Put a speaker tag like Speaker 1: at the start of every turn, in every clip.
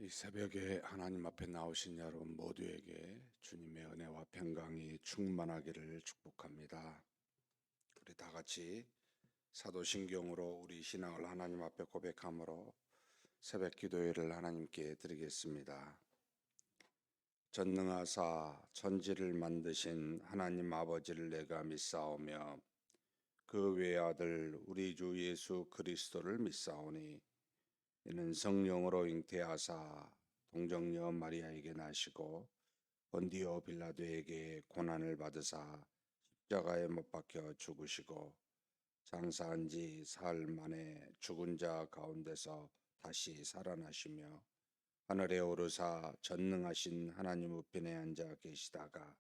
Speaker 1: 이 새벽에 하나님 앞에 나오신 여러분 모두에게 주님의 은혜와 평강이 충만하기를 축복합니다. 우리 다 같이 사도신경으로 우리 신앙을 하나님 앞에 고백함으로 새벽 기도회를 하나님께 드리겠습니다. 전능하사 천지를 만드신 하나님 아버지를 내가 믿사오며 그 외아들 우리 주 예수 그리스도를 믿사오니 이는 성령으로 잉태하사 동정녀 마리아에게 나시고 본디오 빌라도에게 고난을 받으사 십자가에 못 박혀 죽으시고 장사한 지 사흘 만에 죽은 자 가운데서 다시 살아나시며 하늘에 오르사 전능하신 하나님 우편에 앉아 계시다가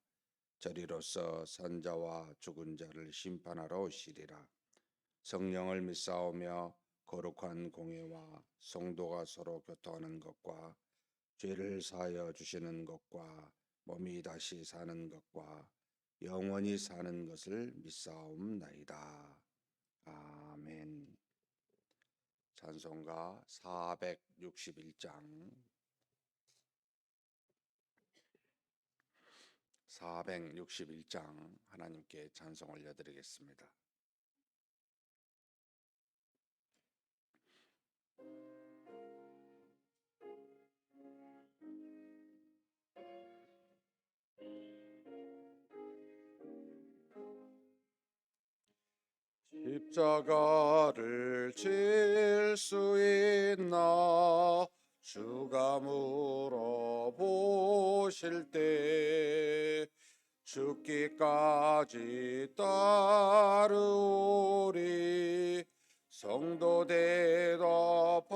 Speaker 1: 저리로서 산자와 죽은 자를 심판하러 오시리라. 성령을 믿사오며 거룩한 공예와 성도가 서로 교통하는 것과 죄를 사하여 주시는 것과 몸이 다시 사는 것과 영원히 사는 것을 믿사옵나이다. 아멘. 찬송가 461장 461장 하나님께 찬송 올려드리겠습니다. 십자가를 질 수 있나 주가 물어보실 때 죽기까지 따르오리 성도 대답하였다.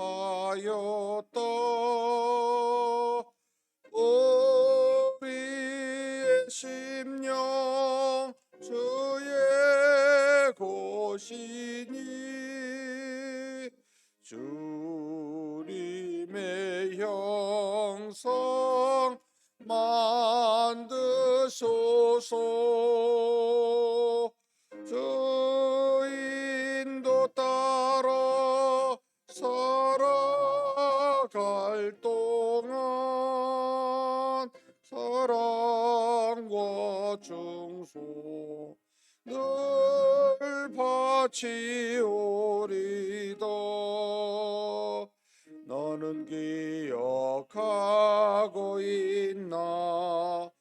Speaker 1: 우리의 심령 주의 곳이니 주님의 형상 만드소서. 주인도 따라 살아갈 동안 사랑과 충성 늘 바치오리다. 너는 기억하고 있나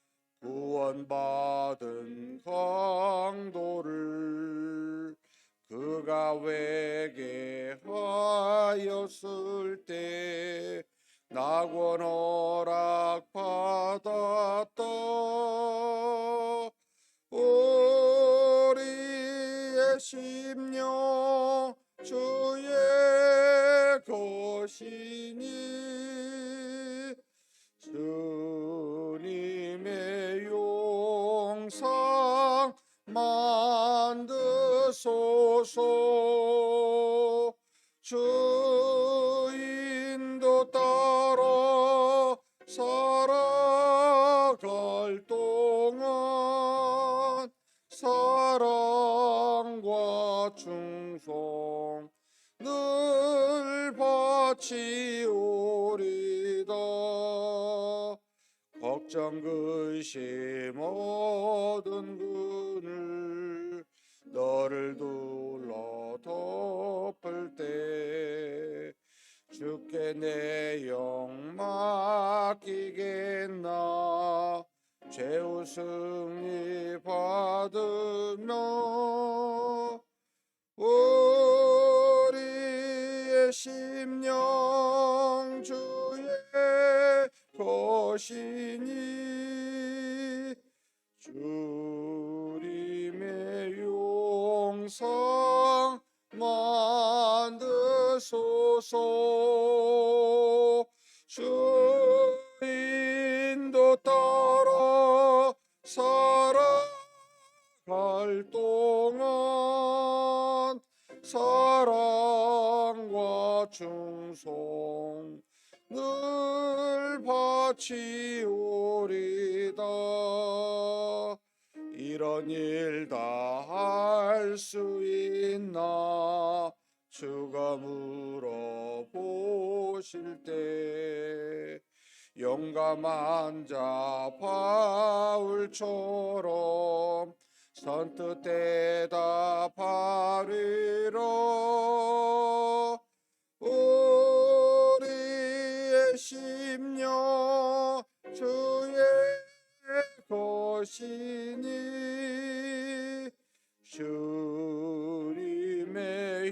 Speaker 1: 구원받은 강도를 그가 회개하였을 때 낙원 허락받았다. 우리의 심령 주의 것이니 주님의 용상 만드소서. 주인도 따라 살아갈 동안 사랑과 충성 늘 바치오리다. 걱정 근심 모든 그늘 너를 둘러 덮을 때 주께 내 영 맡기겠나 최후 승리 받으며 우리의 심령 주의 것이니 주님의 용상 만드소서. 주인도 따라 살아갈 동안 사랑과 충성 늘 바치오리다. 이런 일 다 할 수 있나 주가 물어보실 때 용감한 자 바울처럼 선뜻 대답하리라. 우리의 심령 주의 것이니 주님의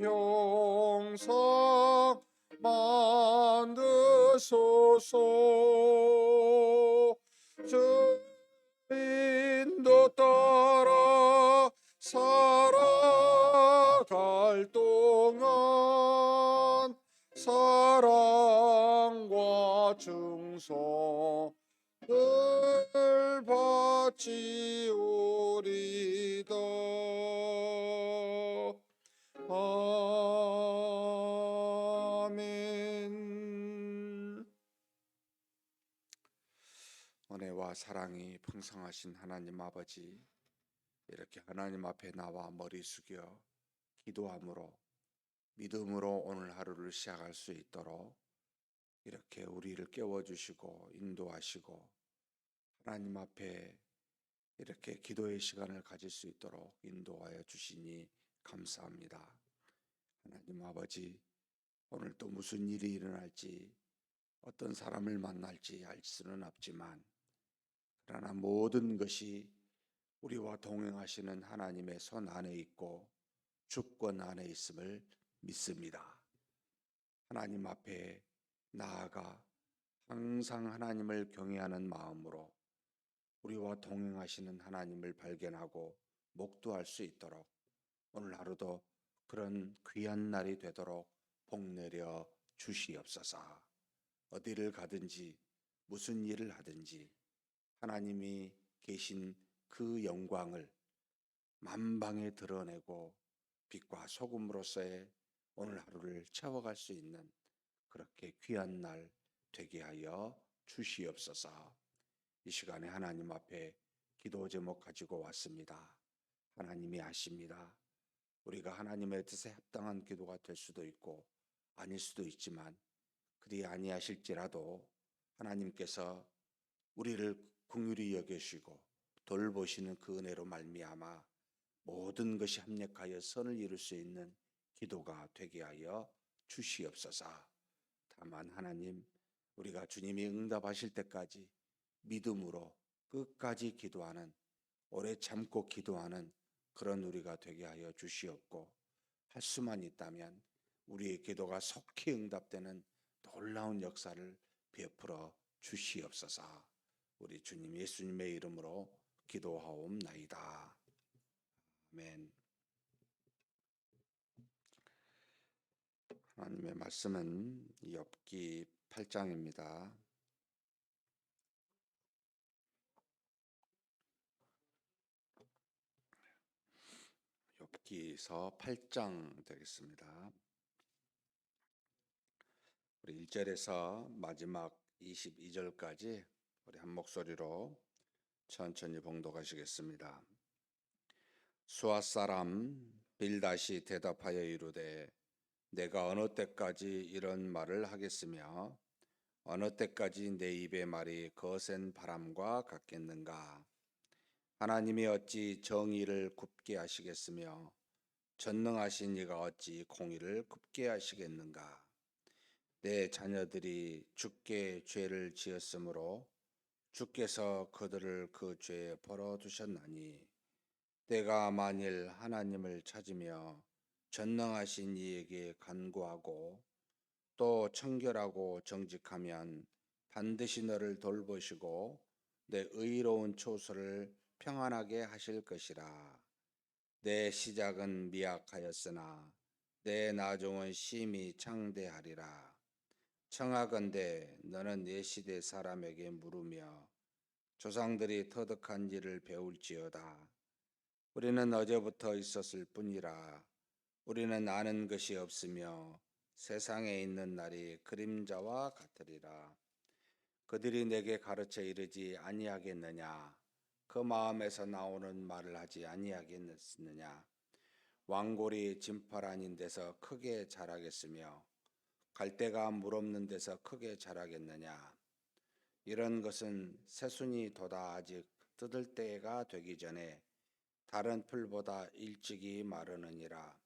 Speaker 1: 형상 만드소서. 주인도 따라 살아갈 동안 사랑과 충성을 바치오리다. 아멘. 은혜와 사랑이 풍성하신 하나님 아버지, 이렇게 하나님 앞에 나와 머리 숙여 기도함으로 믿음으로 오늘 하루를 시작할 수 있도록 이렇게 우리를 깨워주시고 인도하시고 하나님 앞에 이렇게 기도의 시간을 가질 수 있도록 인도하여 주시니 감사합니다. 하나님 아버지, 오늘 또 무슨 일이 일어날지 어떤 사람을 만날지 알 수는 없지만 그러나 모든 것이 우리와 동행하시는 하나님의 손 안에 있고 주권 안에 있음을 믿습니다. 하나님 앞에 나아가 항상 하나님을 경외하는 마음으로 우리와 동행하시는 하나님을 발견하고 목도할 수 있도록 오늘 하루도 그런 귀한 날이 되도록 복내려 주시옵소서. 어디를 가든지 무슨 일을 하든지 하나님이 계신 그 영광을 만방에 드러내고 빛과 소금으로서의 오늘 하루를 채워갈 수 있는 그렇게 귀한 날 되게 하여 주시옵소서. 이 시간에 하나님 앞에 기도 제목 가지고 왔습니다. 하나님이 아십니다. 우리가 하나님의 뜻에 합당한 기도가 될 수도 있고 아닐 수도 있지만 그리 아니하실지라도 하나님께서 우리를 긍휼히 여기시고 돌보시는 그 은혜로 말미암아 모든 것이 합력하여 선을 이룰 수 있는 기도가 되게 하여 주시옵소서. 다만 하나님, 우리가 주님이 응답하실 때까지 믿음으로 끝까지 기도하는, 오래 참고 기도하는 그런 우리가 되게 하여 주시옵고, 할 수만 있다면 우리의 기도가 속히 응답되는 놀라운 역사를 베풀어 주시옵소서. 우리 주님 예수님의 이름으로 기도하옵나이다. 아멘. 하나님의 말씀은 욥기 8장입니다. 욥기서 8장 되겠습니다. 우리 1절에서 마지막 22절까지 우리 한 목소리로 천천히 봉독하시겠습니다. 수아 사람 빌닷이 대답하여 이르되 내가 어느 때까지 이런 말을 하겠으며 어느 때까지 내 입의 말이 거센 바람과 같겠는가. 하나님이 어찌 정의를 굽게 하시겠으며 전능하신 이가 어찌 공의를 굽게 하시겠는가. 내 자녀들이 주께 죄를 지었으므로 주께서 그들을 그 죄에 벌어두셨나니 내가 만일 하나님을 찾으며 전능하신 이에게 간구하고 또 청결하고 정직하면 반드시 너를 돌보시고 내 의로운 초소를 평안하게 하실 것이라. 내 시작은 미약하였으나 내 나중은 심히 창대하리라. 청하건대 너는 내 시대 사람에게 물으며 조상들이 터득한 일을 배울지어다. 우리는 어제부터 있었을 뿐이라. 우리는 아는 것이 없으며 세상에 있는 날이 그림자와 같으리라. 그들이 내게 가르쳐 이르지 아니하겠느냐. 그 마음에서 나오는 말을 하지 아니하겠느냐. 왕골이 진팔 아닌 데서 크게 자라겠으며 갈대가 물 없는 데서 크게 자라겠느냐. 이런 것은 새순이 돋아 아직 뜯을 때가 되기 전에 다른 풀보다 일찍이 마르느니라.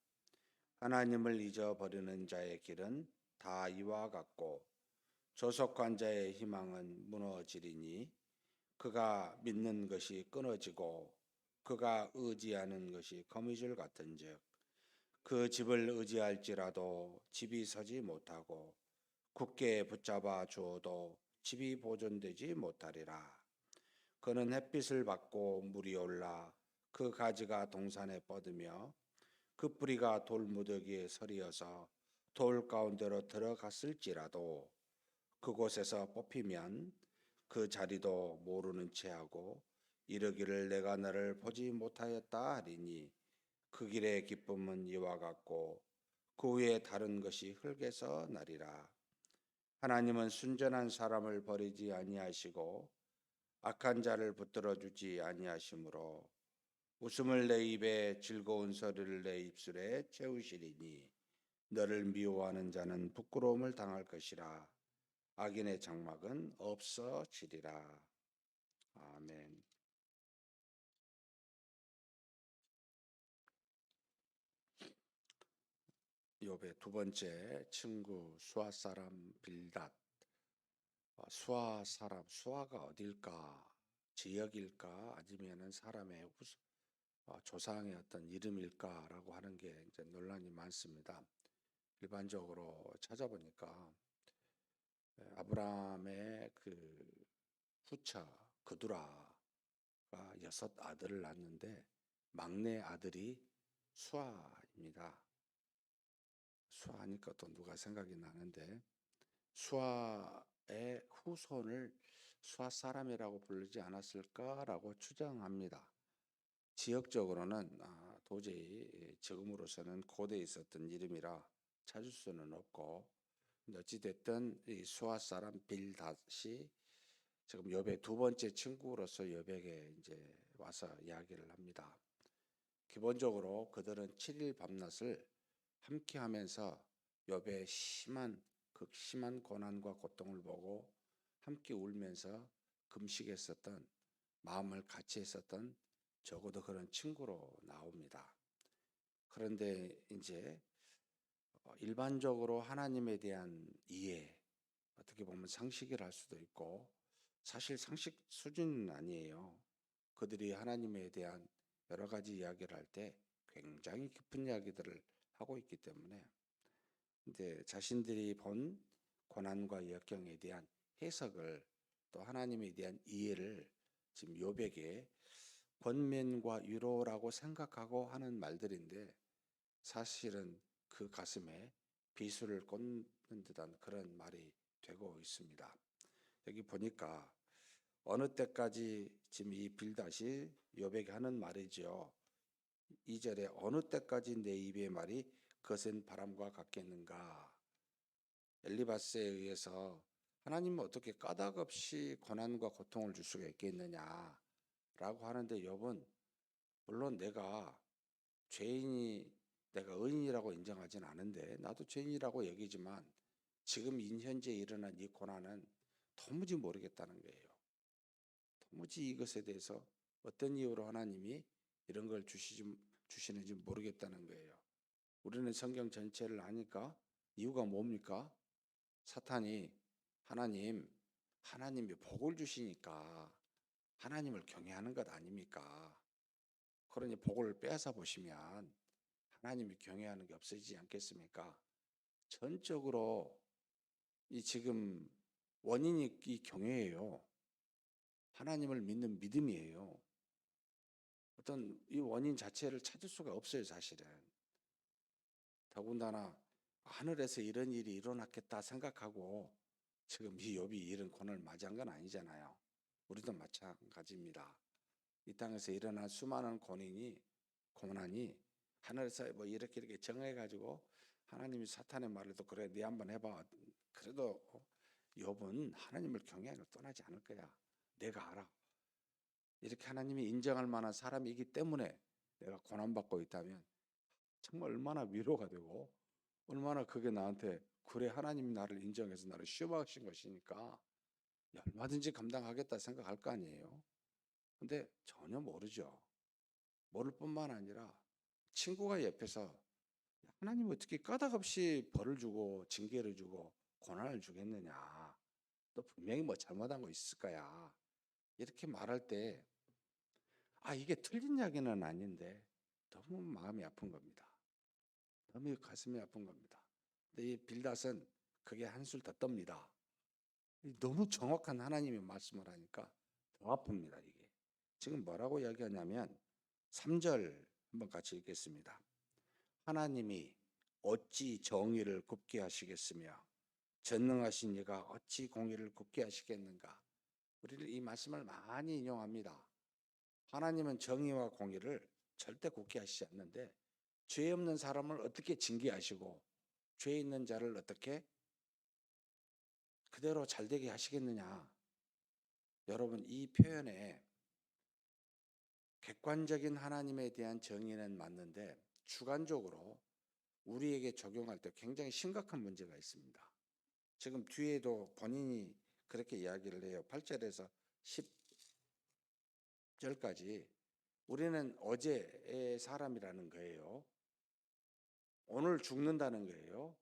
Speaker 1: 하나님을 잊어버리는 자의 길은 다 이와 같고 조속한 자의 희망은 무너지리니 그가 믿는 것이 끊어지고 그가 의지하는 것이 거미줄 같은즉 그 집을 의지할지라도 집이 서지 못하고 굳게 붙잡아 주어도 집이 보존되지 못하리라. 그는 햇빛을 받고 물이 올라 그 가지가 동산에 뻗으며 그 뿌리가 돌무더기에 서리어서 돌 가운데로 들어갔을지라도 그곳에서 뽑히면 그 자리도 모르는 체하고 이르기를 내가 너를 보지 못하였다 하리니 그 길의 기쁨은 이와 같고 그 후에 다른 것이 흙에서 나리라. 하나님은 순전한 사람을 버리지 아니하시고 악한 자를 붙들어 주지 아니하시므로 웃음을 내 입에 즐거운 소리를 내 입술에 채우시리니 너를 미워하는 자는 부끄러움을 당할 것이라. 악인의 장막은 없어지리라. 아멘. 욥의 두 번째 친구 수아 사람 빌닷. 수아 사람, 수아가 어딜까? 지역일까? 아니면은 사람의 조상의 어떤 이름일까라고 하는 게 이제 논란이 많습니다. 일반적으로 찾아보니까 아브라함의 그 후처 그두라가 여섯 아들을 낳았는데 막내 아들이 수아입니다. 수아하니까 또 누가 생각이 나는데 수아의 후손을 수아 사람이라고 부르지 않았을까라고 추정합니다. 지역적으로는 도저히 지금으로서는 고대에 있었던 이름이라 찾을 수는 없고 어찌됐든 이 수아 사람 빌닷이 지금 욥의 두 번째 친구로서 욥에게 이제 와서 이야기를 합니다. 기본적으로 그들은 7일 밤낮을 함께 하면서 욥의 극심한 고난과 고통을 보고 함께 울면서 금식했었던 마음을 같이 했었던 적어도 그런 친구로 나옵니다. 그런데 이제 일반적으로 하나님에 대한 이해, 어떻게 보면 상식이라 할 수도 있고 사실 상식 수준은 아니에요. 그들이 하나님에 대한 여러 가지 이야기를 할 때 굉장히 깊은 이야기들을 하고 있기 때문에 이제 자신들이 본 고난과 역경에 대한 해석을 또 하나님에 대한 이해를 지금 욥에게 권면과 위로라고 생각하고 하는 말들인데 사실은 그 가슴에 비수를 꽂는 듯한 그런 말이 되고 있습니다. 여기 보니까 어느 때까지 지금 이 빌닷이 욥에게 하는 말이죠. 2절에 어느 때까지 내 입의 말이 거센 바람과 같겠는가. 엘리바스에 의해서 하나님은 어떻게 까닭없이 고난과 고통을 줄 수가 있겠느냐라고 하는데 욥은 물론 내가 의인이라고 인정하진 않은데 나도 죄인이라고 여기지만 지금 현재 일어난 이 고난은 도무지 모르겠다는 거예요. 도무지 이것에 대해서 어떤 이유로 하나님이 이런 걸 주시는지 모르겠다는 거예요. 우리는 성경 전체를 아니까 이유가 뭡니까? 사탄이 하나님이 복을 주시니까 하나님을 경외하는 것 아닙니까? 그러니 복을 빼앗아 보시면 하나님이 경외하는 게 없어지지 않겠습니까? 전적으로 이 지금 원인이 이 경외예요. 하나님을 믿는 믿음이에요. 어떤 이 원인 자체를 찾을 수가 없어요, 사실은. 더군다나 하늘에서 이런 일이 일어났겠다 생각하고 지금 이 욥이 이런 고난을 맞이한 건 아니잖아요. 우리도 마찬가지입니다. 이 땅에서 일어난 수많은 고난이 하늘에서 뭐 이렇게 정해가지고 하나님이 사탄의 말에도 그래 네 한번 해봐. 그래도 욥은 하나님을 경외하는 걸 떠나지 않을 거야. 내가 알아. 이렇게 하나님이 인정할 만한 사람이기 때문에 내가 고난받고 있다면 정말 얼마나 위로가 되고 얼마나 그게 나한테 그래 하나님이 나를 인정해서 나를 씌워주신 것이니까 얼마든지 감당하겠다 생각할 거 아니에요. 근데 전혀 모르죠. 모를 뿐만 아니라 친구가 옆에서 하나님 어떻게 까닭없이 벌을 주고 징계를 주고 고난을 주겠느냐. 또 분명히 뭐 잘못한 거 있을 거야. 이렇게 말할 때, 이게 틀린 이야기는 아닌데 너무 마음이 아픈 겁니다. 너무 가슴이 아픈 겁니다. 근데 이 빌닷은 그게 한술 더 떱니다. 너무 정확한 하나님의 말씀을 하니까 더 아픕니다, 이게. 지금 뭐라고 이야기하냐면 3절 한번 같이 읽겠습니다. 하나님이 어찌 정의를 굽게 하시겠으며 전능하신 이가 어찌 공의를 굽게 하시겠는가. 우리는 이 말씀을 많이 인용합니다. 하나님은 정의와 공의를 절대 굽게 하시지 않는데 죄 없는 사람을 어떻게 징계하시고 죄 있는 자를 어떻게 그대로 잘되게 하시겠느냐. 여러분, 이 표현에 객관적인 하나님에 대한 정의는 맞는데 주관적으로 우리에게 적용할 때 굉장히 심각한 문제가 있습니다. 지금 뒤에도 본인이 그렇게 이야기를 해요. 8절에서 10절까지 우리는 어제의 사람이라는 거예요. 오늘 죽는다는 거예요.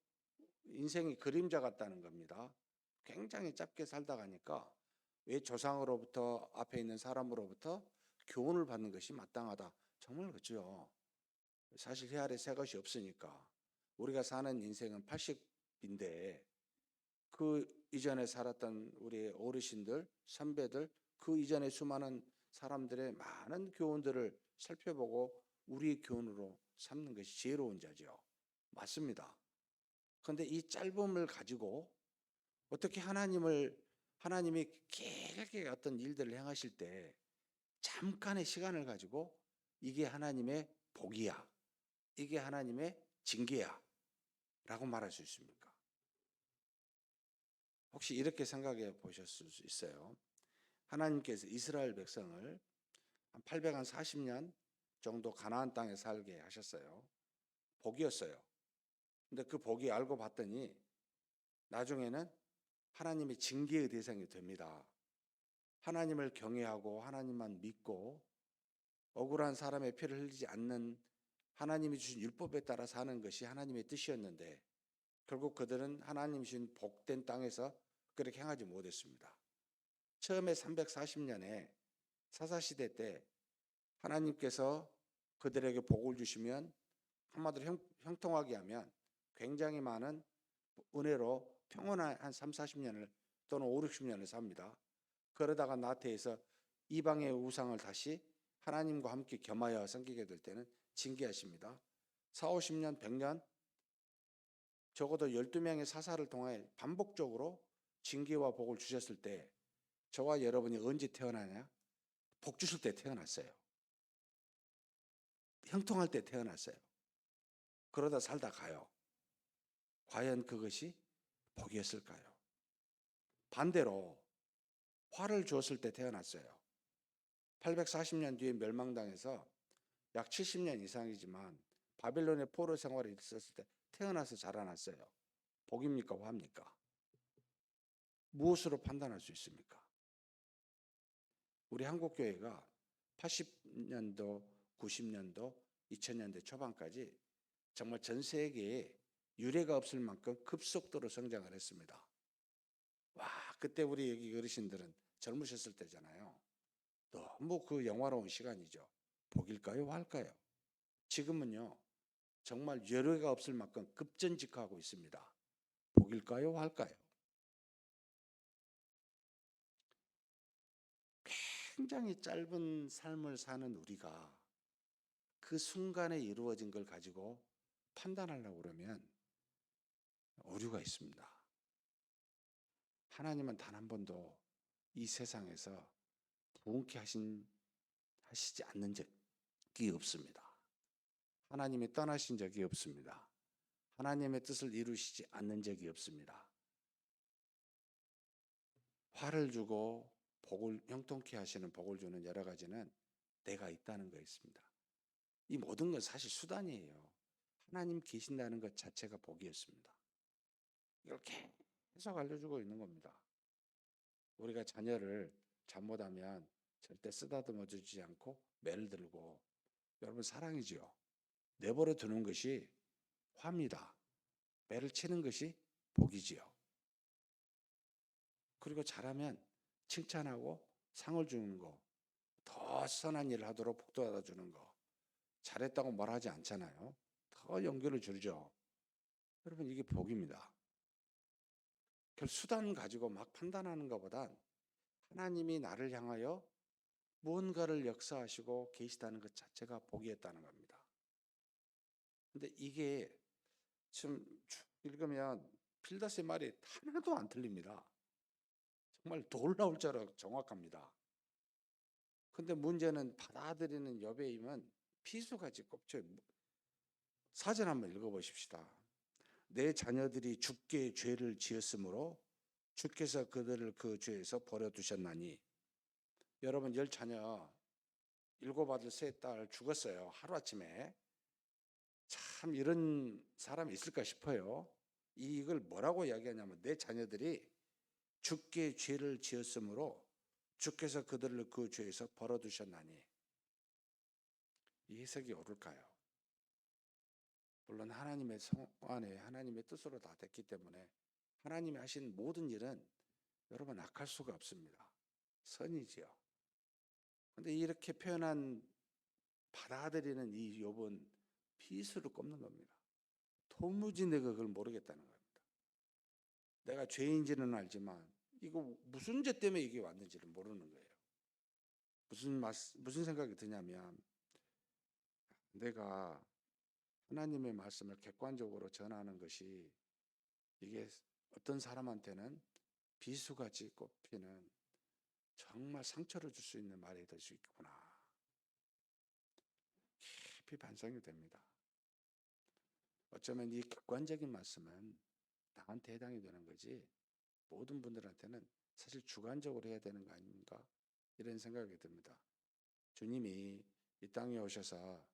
Speaker 1: 인생이 그림자 같다는 겁니다. 굉장히 짧게 살다 가니까 왜 조상으로부터 앞에 있는 사람으로부터 교훈을 받는 것이 마땅하다. 정말 그렇죠. 사실 해 아래 새 것이 없으니까 우리가 사는 인생은 80인데 그 이전에 살았던 우리 어르신들, 선배들, 그 이전에 수많은 사람들의 많은 교훈들을 살펴보고 우리의 교훈으로 삼는 것이 지혜로운 자죠. 맞습니다. 그런데 이 짧음을 가지고 어떻게 하나님이 길게 어떤 일들을 행하실 때 잠깐의 시간을 가지고 이게 하나님의 복이야, 이게 하나님의 징계야 라고 말할 수 있습니까? 혹시 이렇게 생각해 보셨을 수 있어요. 하나님께서 이스라엘 백성을 한 840년 정도 가나안 땅에 살게 하셨어요. 복이었어요. 근데 그 복이 알고 봤더니 나중에는 하나님의 징계의 대상이 됩니다. 하나님을 경외하고 하나님만 믿고 억울한 사람의 피를 흘리지 않는 하나님이 주신 율법에 따라 사는 것이 하나님의 뜻이었는데 결국 그들은 하나님 주신 복된 땅에서 그렇게 행하지 못했습니다. 처음에 340년에 사사시대 때 하나님께서 그들에게 복을 주시면 한마디로 형통하게 하면 굉장히 많은 은혜로 평온한 한 3, 40년을 또는 5, 60년을 삽니다. 그러다가 나태해서 이방의 우상을 다시 하나님과 함께 겸하여 섬기게 될 때는 징계하십니다. 4, 50년, 100년 적어도 12명의 사사를 통해 반복적으로 징계와 복을 주셨을 때 저와 여러분이 언제 태어나냐? 복 주실 때 태어났어요. 형통할 때 태어났어요. 그러다 살다 가요. 과연 그것이 복이었을까요? 반대로 화를 주었을 때 태어났어요. 840년 뒤에 멸망당해서 약 70년 이상이지만 바빌론의 포로 생활이 있었을 때 태어나서 자라났어요. 복입니까? 화입니까? 무엇으로 판단할 수 있습니까? 우리 한국교회가 80년도, 90년도, 2000년대 초반까지 정말 전 세계에 유례가 없을 만큼 급속도로 성장을 했습니다. 와, 그때 우리 여기 어르신들은 젊으셨을 때잖아요. 너무 그 영화로운 시간이죠. 복일까요? 화일까요? 지금은요, 정말 유례가 없을 만큼 급전직하고 있습니다. 복일까요? 화일까요? 굉장히 짧은 삶을 사는 우리가 그 순간에 이루어진 걸 가지고 판단하려고 그러면 오류가 있습니다. 하나님은 단 한 번도 이 세상에서 부흥케 하시지 않는 적이 없습니다. 하나님이 떠나신 적이 없습니다. 하나님의 뜻을 이루시지 않는 적이 없습니다. 화를 주고 복을 형통케 하시는 복을 주는 여러 가지는 때가 있다는 거 있습니다. 이 모든 건 사실 수단이에요. 하나님 계신다는 것 자체가 복이었습니다. 이걸 계속 알려주고 있는 겁니다. 우리가 자녀를 잘못하면 절대 쓰다듬어 주지 않고 매를 들고, 여러분 사랑이지요. 내버려 두는 것이 화입니다. 매를 치는 것이 복이지요. 그리고 잘하면 칭찬하고 상을 주는 거, 더 선한 일을 하도록 복도하다 주는 거, 잘했다고 말하지 않잖아요. 더 연결을 주죠. 여러분 이게 복입니다. 수단 가지고 막 판단하는 것보단 하나님이 나를 향하여 무언가를 역사하시고 계시다는 것 자체가 복이었다는 겁니다. 근데 이게 지금 쭉 읽으면 필다스의 말이 하나도 안 틀립니다. 정말 놀라울 정도로 정확합니다. 근데 문제는 받아들이는 여배임은 피수같이 꼽혀요. 사전 한번 읽어보십시다. 내 자녀들이 주께 죄를 지었으므로 주께서 그들을 그 죄에서 버려두셨나니. 여러분 10자녀 7아들 3딸 죽었어요. 하루아침에. 참 이런 사람이 있을까 싶어요. 이걸 뭐라고 이야기하냐면 내 자녀들이 주께 죄를 지었으므로 주께서 그들을 그 죄에서 벌어두셨나니. 이 해석이 옳을까요? 물론 하나님의 성 안에 하나님의 뜻으로 다 됐기 때문에 하나님이 하신 모든 일은 여러분 악할 수가 없습니다. 선이지요. 그런데 이렇게 표현한 받아들이는 이 욥은 피수를 꼽는 겁니다. 도무지 내가 그걸 모르겠다는 겁니다. 내가 죄인지는 알지만 이거 무슨 죄 때문에 이게 왔는지를 모르는 거예요. 무슨 생각이 드냐면 내가 하나님의 말씀을 객관적으로 전하는 것이 이게 어떤 사람한테는 비수같이 꼽히는 정말 상처를 줄 수 있는 말이 될 수 있구나. 깊이 반성이 됩니다. 어쩌면 이 객관적인 말씀은 나한테 해당이 되는 거지 모든 분들한테는 사실 주관적으로 해야 되는 거 아닌가 이런 생각이 듭니다. 주님이 이 땅에 오셔서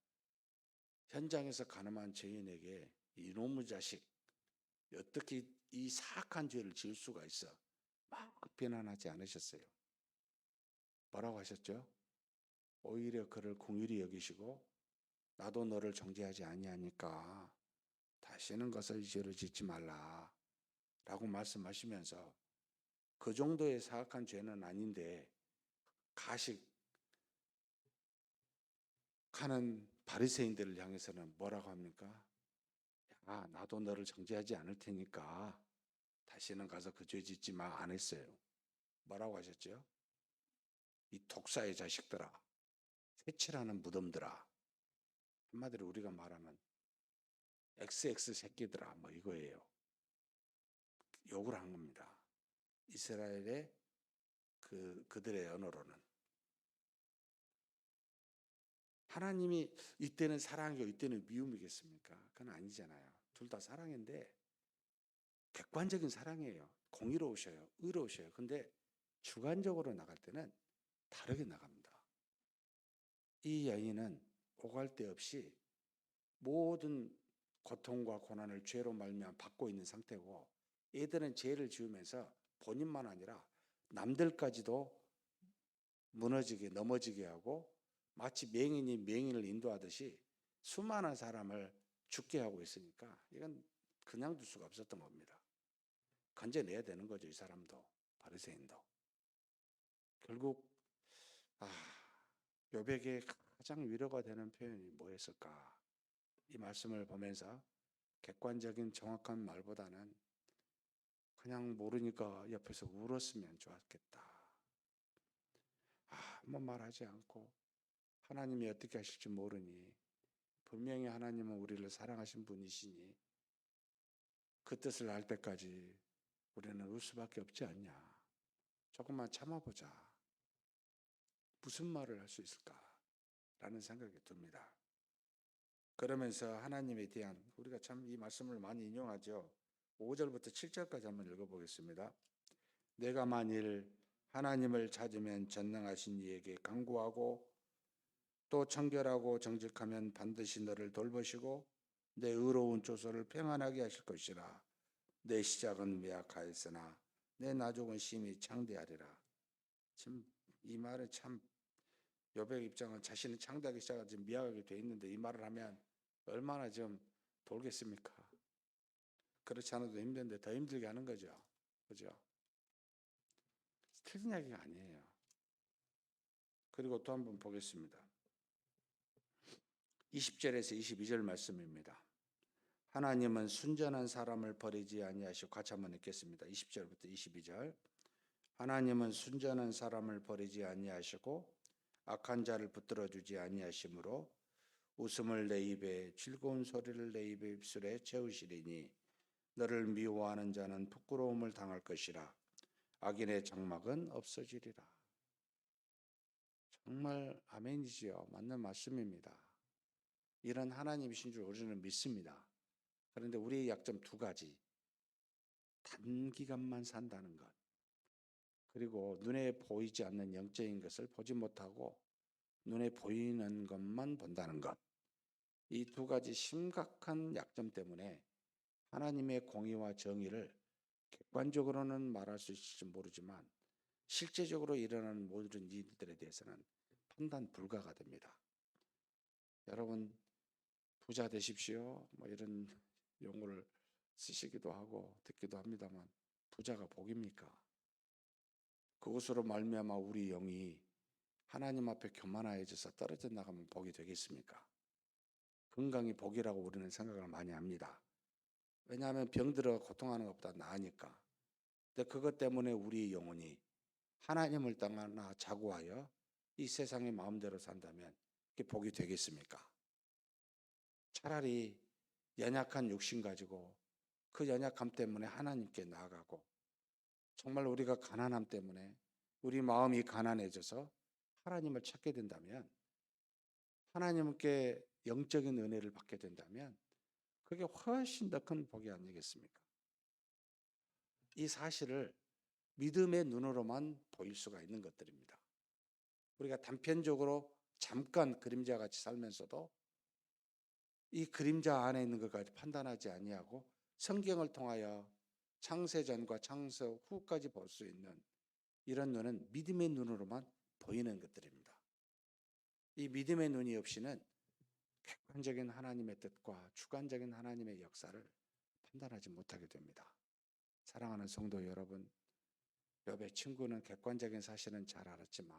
Speaker 1: 현장에서 가늠한 죄인에게 이놈의 자식 어떻게 이 사악한 죄를 지을 수가 있어 막 비난하지 않으셨어요. 뭐라고 하셨죠? 오히려 그를 긍휼히 여기시고 나도 너를 정죄하지 아니하니까 다시는 것을 죄를 짓지 말라 라고 말씀하시면서 그 정도의 사악한 죄는 아닌데 가식하는 바리새인들을 향해서는 뭐라고 합니까? 야, 나도 너를 정죄하지 않을 테니까 다시는 가서 그 죄 짓지 마 안 했어요. 뭐라고 하셨죠? 이 독사의 자식들아, 색칠하는 무덤들아. 한마디로 우리가 말하면 XX 새끼들아 뭐 이거예요. 욕을 한 겁니다. 이스라엘의 그들의 언어로는. 하나님이 이때는 사랑이고 이때는 미움이겠습니까? 그건 아니잖아요. 둘 다 사랑인데 객관적인 사랑이에요. 공의로우셔요. 의로우셔요. 근데 주관적으로 나갈 때는 다르게 나갑니다. 이 여인은 오갈 데 없이 모든 고통과 고난을 죄로 말미암아 받고 있는 상태고 얘들은 죄를 지으면서 본인만 아니라 남들까지도 무너지게 넘어지게 하고 마치 맹인이 맹인을 인도하듯이 수많은 사람을 죽게 하고 있으니까 이건 그냥 둘 수가 없었던 겁니다. 건져내야 되는 거죠. 이 사람도 바리새인도. 결국 욥에게 가장 위로가 되는 표현이 뭐였을까? 이 말씀을 보면서 객관적인 정확한 말보다는 그냥 모르니까 옆에서 울었으면 좋았겠다. 아무 말하지 않고 하나님이 어떻게 하실지 모르니 분명히 하나님은 우리를 사랑하신 분이시니 그 뜻을 알 때까지 우리는 울 수밖에 없지 않냐. 조금만 참아보자. 무슨 말을 할 수 있을까? 라는 생각이 듭니다. 그러면서 하나님에 대한 우리가 참 이 말씀을 많이 인용하죠. 5절부터 7절까지 한번 읽어보겠습니다. 내가 만일 하나님을 찾으면 전능하신 이에게 간구하고 또 청결하고 정직하면 반드시 너를 돌보시고 내 의로운 조소를 평안하게 하실 것이라. 내 시작은 미약하였으나 내 나족은 심히 창대하리라. 지금 이 말은 참 욥의 입장은 자신은 창대하기 시작하지 미약하게 돼 있는데 이 말을 하면 얼마나 좀 돌겠습니까? 그렇지 않아도 힘든데 더 힘들게 하는 거죠. 그죠? 틀린 이야기가 아니에요. 그리고 또 한번 보겠습니다. 20절에서 22절 말씀입니다. 하나님은 순전한 사람을 버리지 아니하시고 같이 한번 읽겠습니다. 20절부터 22절. 하나님은 순전한 사람을 버리지 아니하시고 악한 자를 붙들어 주지 아니하시므로 웃음을 내 입에 즐거운 소리를 내 입의 입술에 채우시리니 너를 미워하는 자는 부끄러움을 당할 것이라 악인의 장막은 없어지리라. 정말 아멘이지요. 맞는 말씀입니다. 이런 하나님이신 줄 우리는 믿습니다. 그런데 우리의 약점 두 가지. 단기간만 산다는 것. 그리고 눈에 보이지 않는 영적인 것을 보지 못하고 눈에 보이는 것만 본다는 것. 이 두 가지 심각한 약점 때문에 하나님의 공의와 정의를 객관적으로는 말할 수 있을지 모르지만 실제적으로 일어나는 모든 일들에 대해서는 판단 불가가 됩니다. 여러분 부자 되십시오. 뭐 이런 용어를 쓰시기도 하고 듣기도 합니다만 부자가 복입니까? 그것으로 말미암아 우리 영이 하나님 앞에 교만하여져서 떨어져 나가면 복이 되겠습니까? 건강이 복이라고 우리는 생각을 많이 합니다. 왜냐하면 병들어 고통하는 것보다 나으니까. 근데 그것 때문에 우리 영혼이 하나님을 떠나 자고하여 이 세상의 마음대로 산다면 그게 복이 되겠습니까? 차라리 연약한 육신 가지고 그 연약함 때문에 하나님께 나아가고 정말 우리가 가난함 때문에 우리 마음이 가난해져서 하나님을 찾게 된다면 하나님께 영적인 은혜를 받게 된다면 그게 훨씬 더 큰 복이 아니겠습니까? 이 사실을 믿음의 눈으로만 보일 수가 있는 것들입니다. 우리가 단편적으로 잠깐 그림자같이 살면서도 이 그림자 안에 있는 것까지 판단하지 아니하고 성경을 통하여 창세전과 창세 후까지 볼 수 있는 이런 눈은 믿음의 눈으로만 보이는 것들입니다. 이 믿음의 눈이 없이는 객관적인 하나님의 뜻과 주관적인 하나님의 역사를 판단하지 못하게 됩니다. 사랑하는 성도 여러분, 욥의 친구는 객관적인 사실은 잘 알았지만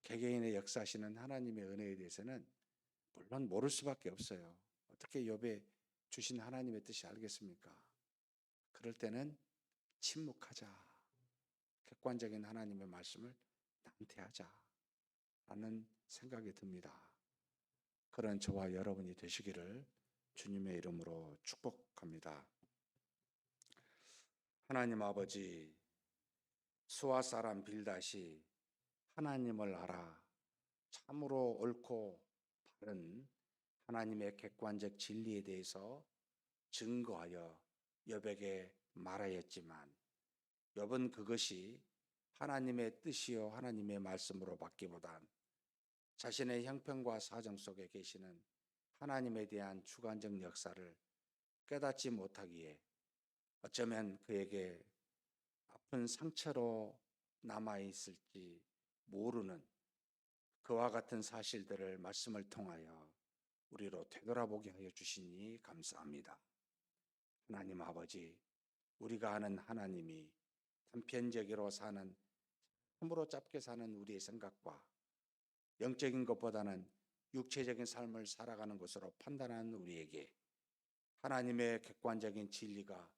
Speaker 1: 개개인의 역사하시는 하나님의 은혜에 대해서는 물론 모를 수밖에 없어요. 어떻게 욥에 주신 하나님의 뜻이 알겠습니까? 그럴 때는 침묵하자. 객관적인 하나님의 말씀을 낭태하자 라는 생각이 듭니다. 그런 저와 여러분이 되시기를 주님의 이름으로 축복합니다. 하나님 아버지, 수아 사람 빌닷이 하나님을 알아 참으로 옳고 바른 하나님의 객관적 진리에 대해서 증거하여 욥에게 말하였지만 욥은 그것이 하나님의 뜻이요 하나님의 말씀으로 받기보단 자신의 형편과 사정 속에 계시는 하나님에 대한 주관적 역사를 깨닫지 못하기에 어쩌면 그에게 아픈 상처로 남아있을지 모르는 그와 같은 사실들을 말씀을 통하여 우리로 되돌아보게 하여 주시니 감사합니다. 하나님 아버지, 우리가 아는 하나님이 단편적으로 사는 힘으로 짧게 사는 우리의 생각과 영적인 것보다는 육체적인 삶을 살아가는 것으로 판단하는 우리에게 하나님의 객관적인 진리가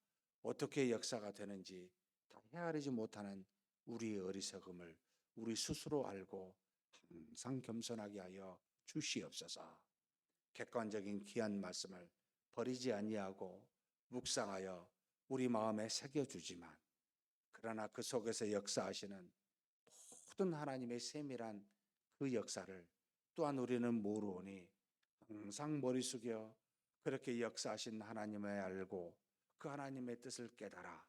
Speaker 1: 어떻게 역사가 되는지 다 헤아리지 못하는 우리의 어리석음을 우리 스스로 알고 항상 겸손하게 하여 주시옵소서. 객관적인 귀한 말씀을 버리지 아니하고 묵상하여 우리 마음에 새겨주지만 그러나 그 속에서 역사하시는 모든 하나님의 세밀한 그 역사를 또한 우리는 모르오니 항상 머리 숙여 그렇게 역사하신 하나님을 알고 그 하나님의 뜻을 깨달아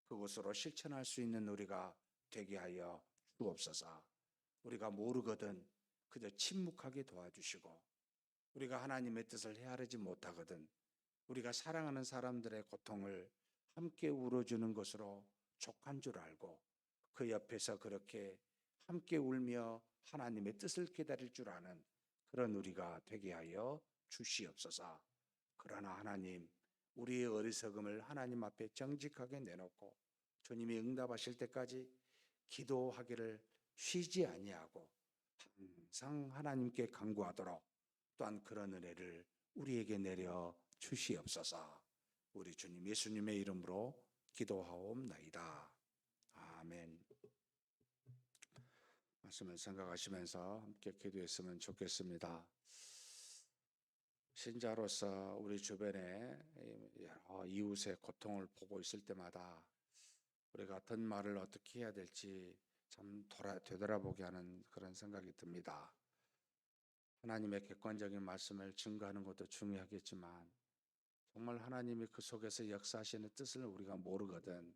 Speaker 1: 그것으로 실천할 수 있는 우리가 되게 하여 주옵소서. 우리가 모르거든 그저 침묵하게 도와주시고 우리가 하나님의 뜻을 헤아리지 못하거든 우리가 사랑하는 사람들의 고통을 함께 울어주는 것으로 족한 줄 알고 그 옆에서 그렇게 함께 울며 하나님의 뜻을 기다릴 줄 아는 그런 우리가 되게 하여 주시옵소서. 그러나 하나님, 우리의 어리석음을 하나님 앞에 정직하게 내놓고 주님이 응답하실 때까지 기도하기를 쉬지 아니하고 항상 하나님께 간구하도록 또한 그런 은혜를 우리에게 내려 주시옵소서. 우리 주님 예수님의 이름으로 기도하옵나이다. 아멘. 말씀을 생각하시면서 함께 기도했으면 좋겠습니다. 신자로서 우리 주변에 여러 이웃의 고통을 보고 있을 때마다 우리가 어떤 말을 어떻게 해야 될지 참 되돌아보게 하는 그런 생각이 듭니다. 하나님의 객관적인 말씀을 증거하는 것도 중요하겠지만 정말 하나님이 그 속에서 역사하시는 뜻을 우리가 모르거든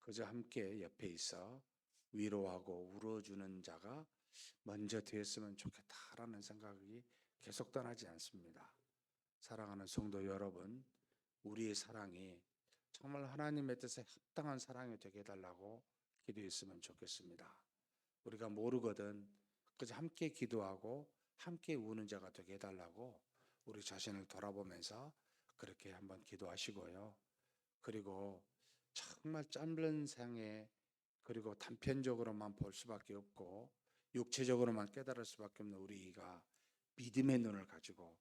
Speaker 1: 그저 함께 옆에 있어 위로하고 울어주는 자가 먼저 되었으면 좋겠다라는 생각이 계속 떠나지 않습니다. 사랑하는 성도 여러분, 우리의 사랑이 정말 하나님의 뜻에 합당한 사랑이 되게 해달라고 기도했으면 좋겠습니다. 우리가 모르거든 그저 함께 기도하고 함께 우는 자가 되게 해달라고 우리 자신을 돌아보면서 그렇게 한번 기도하시고요. 그리고 정말 짧은 생에 그리고 단편적으로만 볼 수밖에 없고 육체적으로만 깨달을 수밖에 없는 우리가 믿음의 눈을 가지고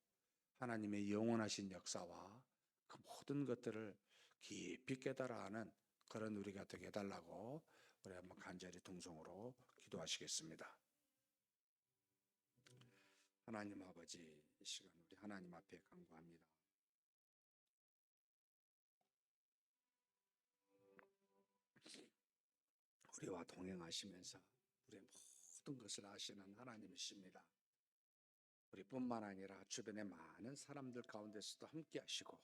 Speaker 1: 하나님의 영원하신 역사와 그 모든 것들을 깊이 깨달아 하는 그런 우리가 되게 해달라고 우리 한번 간절히 동성으로 기도하시겠습니다. 하나님 아버지, 이 시간 우리 하나님 앞에 간구합니다. 우리와 동행하시면서 우리의 모든 것을 아시는 하나님이십니다. 우리뿐만 아니라 주변의 많은 사람들 가운데서도 함께 하시고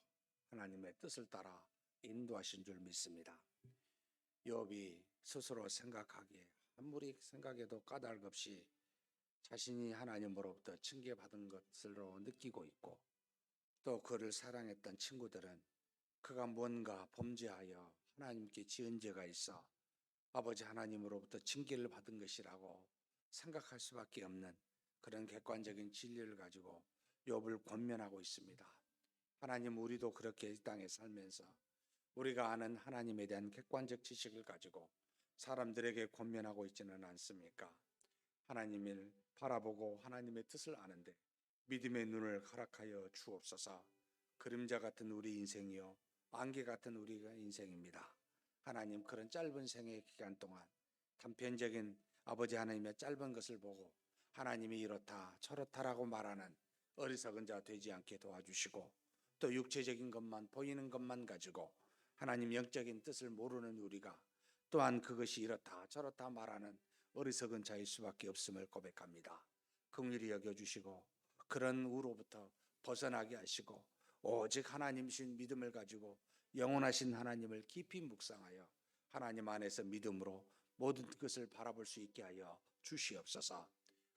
Speaker 1: 하나님의 뜻을 따라 인도하신 줄 믿습니다. 욥이 스스로 생각하기에 아무리 생각해도 까닭 없이 자신이 하나님으로부터 징계받은 것으로 느끼고 있고 또 그를 사랑했던 친구들은 그가 뭔가 범죄하여 하나님께 지은 죄가 있어 아버지 하나님으로부터 징계를 받은 것이라고 생각할 수밖에 없는 그런 객관적인 진리를 가지고 욥을 권면하고 있습니다. 하나님, 우리도 그렇게 이 땅에 살면서 우리가 아는 하나님에 대한 객관적 지식을 가지고 사람들에게 권면하고 있지는 않습니까? 하나님을 바라보고 하나님의 뜻을 아는데 믿음의 눈을 허락하여 주옵소서. 그림자 같은 우리 인생이요 안개 같은 우리가 인생입니다. 하나님, 그런 짧은 생의 기간 동안 단편적인 아버지 하나님의 짧은 것을 보고 하나님이 이렇다 저렇다라고 말하는 어리석은 자 되지 않게 도와주시고 또 육체적인 것만 보이는 것만 가지고 하나님 영적인 뜻을 모르는 우리가 또한 그것이 이렇다 저렇다 말하는 어리석은 자일 수밖에 없음을 고백합니다. 긍휼히 여겨주시고 그런 우로부터 벗어나게 하시고 오직 하나님이신 믿음을 가지고 영원하신 하나님을 깊이 묵상하여 하나님 안에서 믿음으로 모든 것을 바라볼 수 있게 하여 주시옵소서.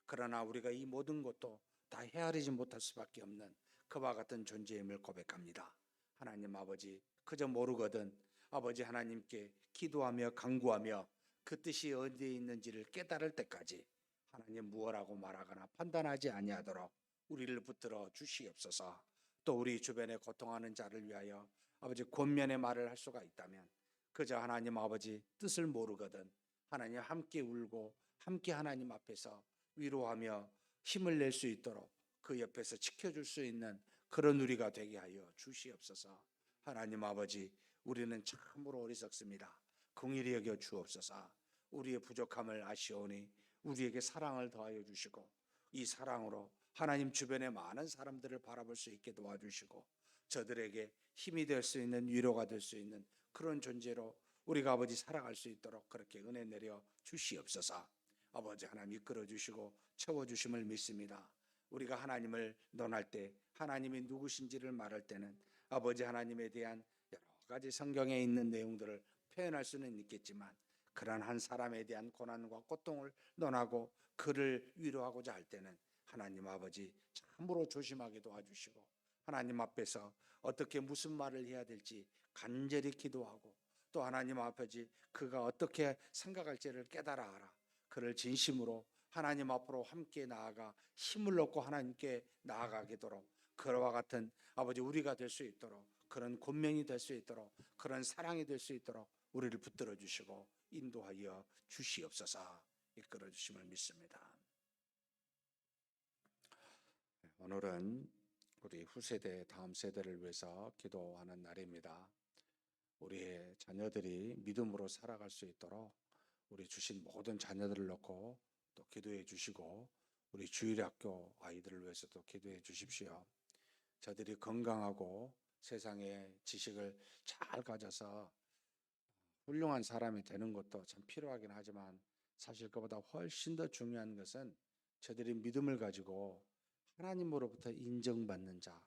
Speaker 1: 그러나 우리가 이 모든 것도 다 헤아리지 못할 수밖에 없는 그와 같은 존재임을 고백합니다. 하나님 아버지, 그저 모르거든 아버지 하나님께 기도하며 간구하며 그 뜻이 어디에 있는지를 깨달을 때까지 하나님 무엇라고 말하거나 판단하지 아니하도록 우리를 붙들어 주시옵소서. 또 우리 주변에 고통하는 자를 위하여 아버지 권면의 말을 할 수가 있다면 그저 하나님 아버지 뜻을 모르거든 하나님 함께 울고 함께 하나님 앞에서 위로하며 힘을 낼 수 있도록 그 옆에서 지켜줄 수 있는 그런 우리가 되게 하여 주시옵소서. 하나님 아버지, 우리는 참으로 어리석습니다. 긍휼히 여겨 주옵소서. 우리의 부족함을 아시오니 우리에게 사랑을 더하여 주시고 이 사랑으로 하나님 주변의 많은 사람들을 바라볼 수 있게 도와주시고 저들에게 힘이 될 수 있는 위로가 될 수 있는 그런 존재로 우리가 아버지 살아갈 수 있도록 그렇게 은혜 내려 주시옵소서. 아버지 하나님 이끌어 주시고 채워주심을 믿습니다. 우리가 하나님을 논할 때 하나님이 누구신지를 말할 때는 아버지 하나님에 대한 여러 가지 성경에 있는 내용들을 표현할 수는 있겠지만 그러한 한 사람에 대한 고난과 고통을 논하고 그를 위로하고자 할 때는 하나님 아버지 참으로 조심하게 도와주시고 하나님 앞에서 어떻게 무슨 말을 해야 될지 간절히 기도하고 또 하나님 아버지 그가 어떻게 생각할지를 깨달아라. 그를 진심으로 하나님 앞으로 함께 나아가 힘을 얻고 하나님께 나아가도록 그와 같은 아버지 우리가 될 수 있도록 그런 권면이 될 수 있도록 그런 사랑이 될 수 있도록 우리를 붙들어 주시고 인도하여 주시옵소서. 이끌어 주심을 믿습니다. 오늘은 우리 후세대 다음 세대를 위해서 기도하는 날입니다. 우리의 자녀들이 믿음으로 살아갈 수 있도록 우리 주신 모든 자녀들을 놓고 또 기도해 주시고 우리 주일학교 아이들을 위해서도 기도해 주십시오. 저들이 건강하고 세상의 지식을 잘 가져서 훌륭한 사람이 되는 것도 참 필요하긴 하지만 사실 그보다 훨씬 더 중요한 것은 저들이 믿음을 가지고 하나님으로부터 인정받는 자,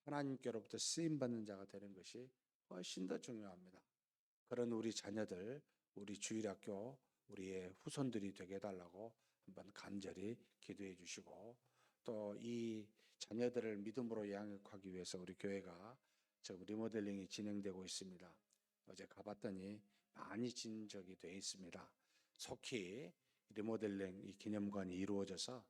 Speaker 1: 하나님께로부터 쓰임받는 자가 되는 것이 훨씬 더 중요합니다. 그런 우리 자녀들, 우리 주일학교, 우리의 후손들이 되게 해달라고 한번 간절히 기도해 주시고 또 이 자녀들을 믿음으로 양육하기 위해서 우리 교회가 지금 리모델링이 진행되고 있습니다. 어제 가봤더니 많이 진적이 되어 있습니다. 속히 리모델링 이 기념관이 이루어져서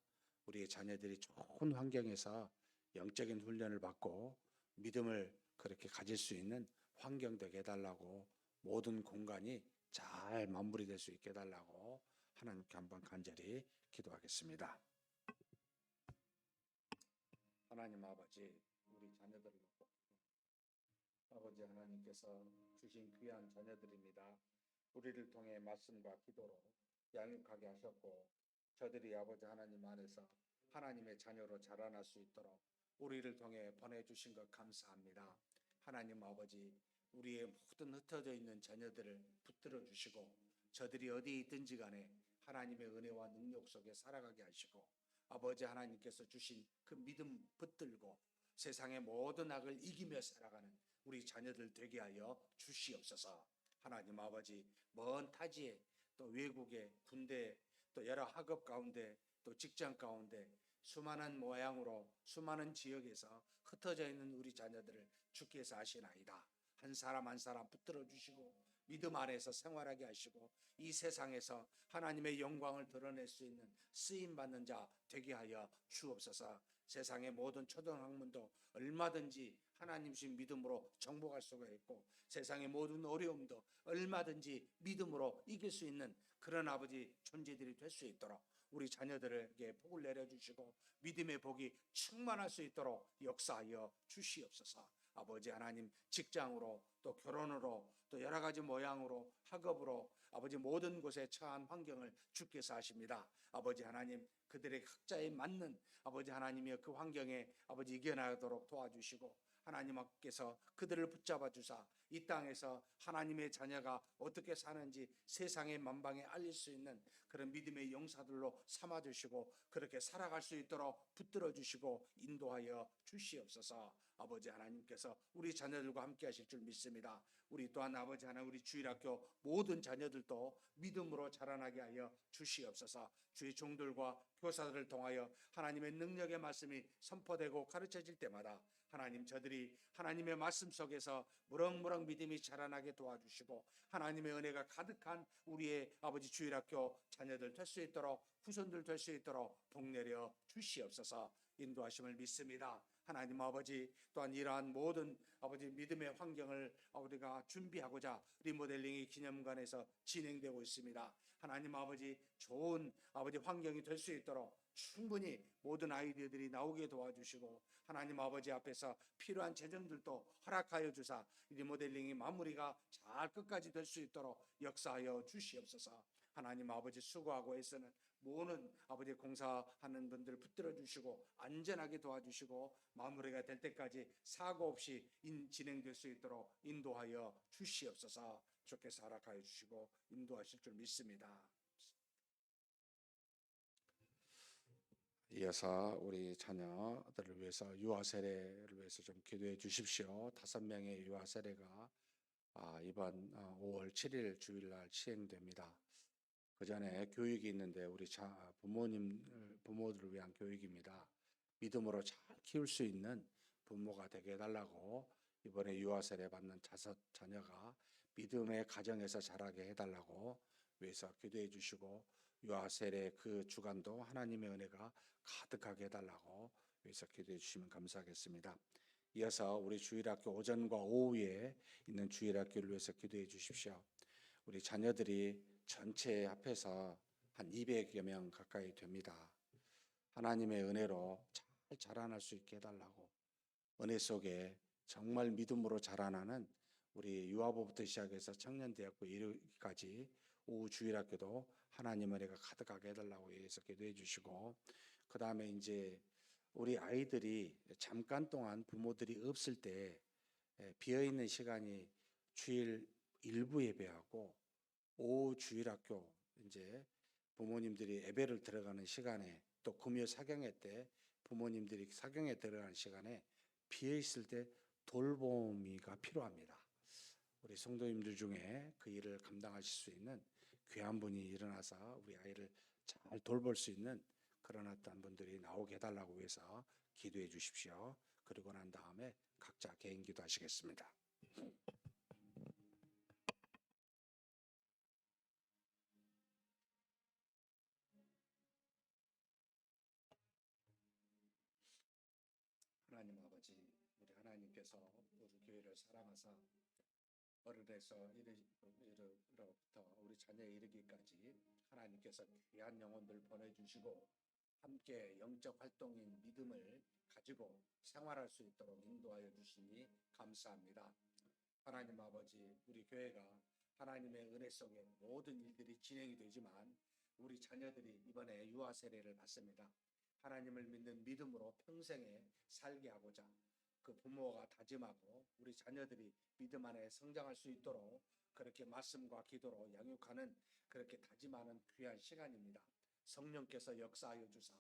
Speaker 1: 우리의 자녀들이 좋은 환경에서 영적인 훈련을 받고 믿음을 그렇게 가질 수 있는 환경 되게 해달라고 모든 공간이 잘 마무리될 수 있게 해달라고 하나님께 한번 간절히 기도하겠습니다. 하나님 아버지, 우리 자녀들을 놓고 아버지 하나님께서 주신 귀한 자녀들입니다. 우리를 통해 말씀과 기도로 양육하게 하셨고 저들이 아버지 하나님 안에서 하나님의 자녀로 자라날 수 있도록 우리를 통해 보내주신 것 감사합니다. 하나님 아버지 우리의 모든 흩어져 있는 자녀들을 붙들어 주시고 저들이 어디에 있든지 간에 하나님의 은혜와 능력 속에 살아가게 하시고 아버지 하나님께서 주신 그 믿음 붙들고 세상의 모든 악을 이기며 살아가는 우리 자녀들 되게 하여 주시옵소서. 하나님 아버지 먼 타지에 또 외국에 군대 또 여러 학업 가운데 또 직장 가운데 수많은 모양으로 수많은 지역에서 흩어져 있는 우리 자녀들을 주께서 아시나이다. 한 사람 한 사람 붙들어 주시고 믿음 안에서 생활하게 하시고 이 세상에서 하나님의 영광을 드러낼 수 있는 쓰임받는 자 되게 하여 주옵소서. 세상의 모든 초등학문도 얼마든지 하나님신 믿음으로 정복할 수가 있고 세상의 모든 어려움도 얼마든지 믿음으로 이길 수 있는 그런 아버지 존재들이 될 수 있도록 우리 자녀들에게 복을 내려주시고 믿음의 복이 충만할 수 있도록 역사하여 주시옵소서. 아버지 하나님 직장으로 또 결혼으로 또 여러 가지 모양으로 학업으로 아버지 모든 곳에 처한 환경을 주께서 아십니다. 아버지 하나님 그들의 각자에 맞는 아버지 하나님의 그 환경에 아버지 이겨나가도록 도와주시고 하나님께서 그들을 붙잡아 주사 이 땅에서 하나님의 자녀가 어떻게 사는지 세상의 만방에 알릴 수 있는 그런 믿음의 용사들로 삼아 주시고 그렇게 살아갈 수 있도록 붙들어 주시고 인도하여 주시옵소서. 아버지 하나님께서 우리 자녀들과 함께 하실 줄 믿습니다. 우리 또한 아버지 하나님 우리 주일학교 모든 자녀들도 믿음으로 자라나게 하여 주시옵소서. 주의 종들과 교사들을 통하여 하나님의 능력의 말씀이 선포되고 가르쳐질 때마다 하나님 저들이 하나님의 말씀 속에서 무럭무럭 믿음이 자라나게 도와주시고 하나님의 은혜가 가득한 우리의 아버지 주일학교 자녀들 될 수 있도록 후손들 될 수 있도록 복 내려 주시옵소서. 인도하심을 믿습니다. 하나님 아버지 또한 이러한 모든 아버지 믿음의 환경을 우리가 준비하고자 리모델링이 기념관에서 진행되고 있습니다. 하나님 아버지 좋은 아버지 환경이 될 수 있도록 충분히 모든 아이디어들이 나오게 도와주시고 하나님 아버지 앞에서 필요한 재정들도 허락하여 주사 리모델링이 마무리가 잘 끝까지 될 수 있도록 역사하여 주시옵소서. 하나님 아버지 수고하고 애쓰는 모든 아버지 공사하는 분들 붙들어 주시고 안전하게 도와주시고 마무리가 될 때까지 사고 없이 진행될 수 있도록 인도하여 주시옵소서. 주께서 허락하여 주시고 인도하실 줄 믿습니다. 이어서 우리 자녀들을 위해서 유아 세례를 위해서 좀 기도해 주십시오. 5명의 유아 세례가 이번 5월 7일 주일날 시행됩니다. 그 전에 교육이 있는데 우리 부모들을 위한 교육입니다. 믿음으로 잘 키울 수 있는 부모가 되게 해달라고 이번에 유아 세례 받는 5 자녀가 믿음의 가정에서 자라게 해달라고 위해서 기도해 주시고, 유아 세례 그 주간도 하나님의 은혜가 가득하게 해달라고 위해서 기도해 주시면 감사하겠습니다. 이어서 우리 주일학교 오전과 오후에 있는 주일학교를 위해서 기도해 주십시오. 우리 자녀들이 전체 합해서 한 200여 명 가까이 됩니다. 하나님의 은혜로 잘 자라날 수 있게 해달라고, 은혜 속에 정말 믿음으로 자라나는 우리 유아부부터 시작해서 청년대학교 이르기까지 오후 주일학교도 하나님 은혜가 가득하게 해달라고 위해서 기도해 주시고, 그 다음에 이제 우리 아이들이 잠깐 동안 부모들이 없을 때 비어있는 시간이 주일 일부 예배하고 오후 주일학교, 이제 부모님들이 예배를 들어가는 시간에, 또 금요 사경회 때 부모님들이 사경회 들어가는 시간에 비어 있을 때 돌보미가 필요합니다. 우리 성도님들 중에 그 일을 감당하실 수 있는 귀한 분이 일어나서 우리 아이를 잘 돌볼 수 있는 그런 어떤 분들이 나오게 해달라고 해서 기도해 주십시오. 그리고 난 다음에 각자 개인 기도하시겠습니다. 하나님 아버지, 우리 하나님께서 우리 교회를 사랑하사 어른에서 이르로부터 우리 자녀에 이르기까지 하나님께서 귀한 영혼들 보내주시고 함께 영적 활동인 믿음을 가지고 생활할 수 있도록 인도하여 주시니 감사합니다. 하나님 아버지, 우리 교회가 하나님의 은혜 속에 모든 일들이 진행이 되지만 우리 자녀들이 이번에 유아 세례를 받습니다. 하나님을 믿는 믿음으로 평생에 살게 하고자 그 부모가 다짐하고 우리 자녀들이 믿음 안에 성장할 수 있도록 그렇게 말씀과 기도로 양육하는, 그렇게 다짐하는 귀한 시간입니다. 성령께서 역사하여 주사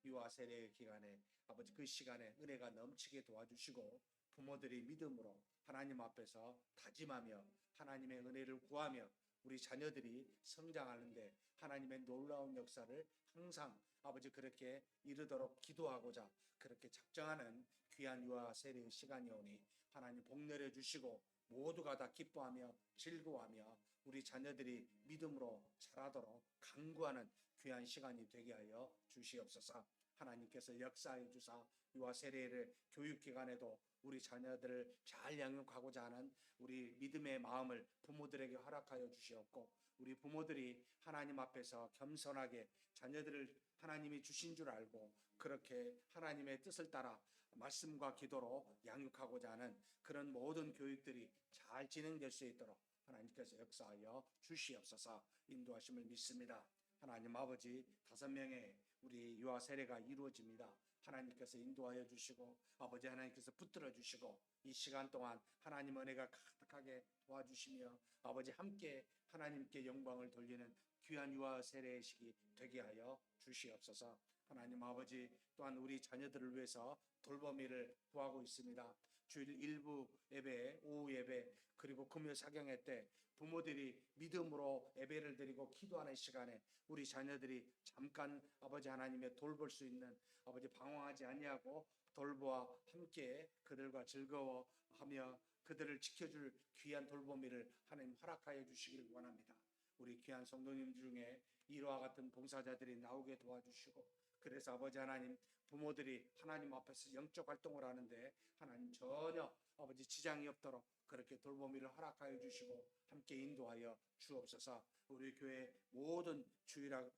Speaker 1: 유아 세례의 기간에 아버지 그 시간에 은혜가 넘치게 도와주시고 부모들이 믿음으로 하나님 앞에서 다짐하며 하나님의 은혜를 구하며 우리 자녀들이 성장하는데 하나님의 놀라운 역사를 항상 아버지 그렇게 이르도록 기도하고자 그렇게 작정하는 귀한 유아 세례의 시간이오니 하나님 복 내려 주시고 모두가 다 기뻐하며 즐거워하며 우리 자녀들이 믿음으로 자라도록 간구하는 귀한 시간이 되게 하여 주시옵소서. 하나님께서 역사해 주사 유아 세례를 교육기관에도 우리 자녀들을 잘 양육하고자 하는 우리 믿음의 마음을 부모들에게 허락하여 주시옵고, 우리 부모들이 하나님 앞에서 겸손하게 자녀들을 하나님이 주신 줄 알고 그렇게 하나님의 뜻을 따라 말씀과 기도로 양육하고자 하는 그런 모든 교육들이 잘 진행될 수 있도록 하나님께서 역사하여 주시옵소서. 인도하심을 믿습니다. 하나님 아버지, 5명의 우리 유아 세례가 이루어집니다. 하나님께서 인도하여 주시고 아버지 하나님께서 붙들어 주시고 이 시간 동안 하나님 은혜가 가득하게 도와주시며 아버지 함께 하나님께 영광을 돌리는 귀한 유아 세례의 시기 되게 하여 주시옵소서. 하나님 아버지, 또한 우리 자녀들을 위해서 돌보미를 구하고 있습니다. 주일 일부 예배, 오후 예배, 그리고 금요 사경회 때 부모들이 믿음으로 예배를 드리고 기도하는 시간에 우리 자녀들이 잠깐 아버지 하나님의 돌볼 수 있는 아버지 방황하지 아니하고 돌보아 함께 그들과 즐거워하며 그들을 지켜줄 귀한 돌보미를 하나님 허락하여 주시기를 원합니다. 우리 귀한 성도님 중에 이와 같은 봉사자들이 나오게 도와주시고, 그래서 아버지 하나님 부모들이 하나님 앞에서 영적 활동을 하는데 하나님 전혀 아버지 지장이 없도록 그렇게 돌보미를 허락하여 주시고 함께 인도하여 주옵소서. 우리 교회 모든 주일이나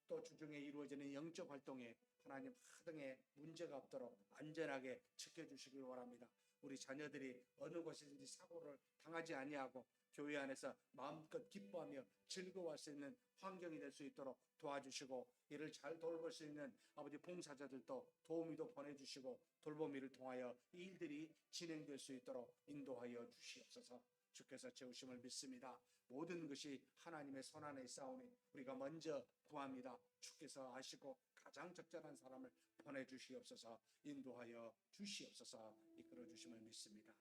Speaker 1: 또 주중에 이루어지는 영적 활동에 하나님 하등의 문제가 없도록 안전하게 지켜주시길 원합니다. 우리 자녀들이 어느 곳이든지 사고를 당하지 아니하고 교회 안에서 마음껏 기뻐하며 즐거워할 수 있는 환경이 될 수 있도록 도와주시고 이를 잘 돌볼 수 있는 아버지 봉사자들도 도우미도 보내주시고 돌보미를 통하여 이 일들이 진행될 수 있도록 인도하여 주시옵소서. 주께서 채우심을 믿습니다. 모든 것이 하나님의 손안에 있사오니 우리가 먼저 구합니다. 주께서 아시고 가장 적절한 사람을 보내주시옵소서. 인도하여 주시옵소서. 이끌어 주심을 믿습니다.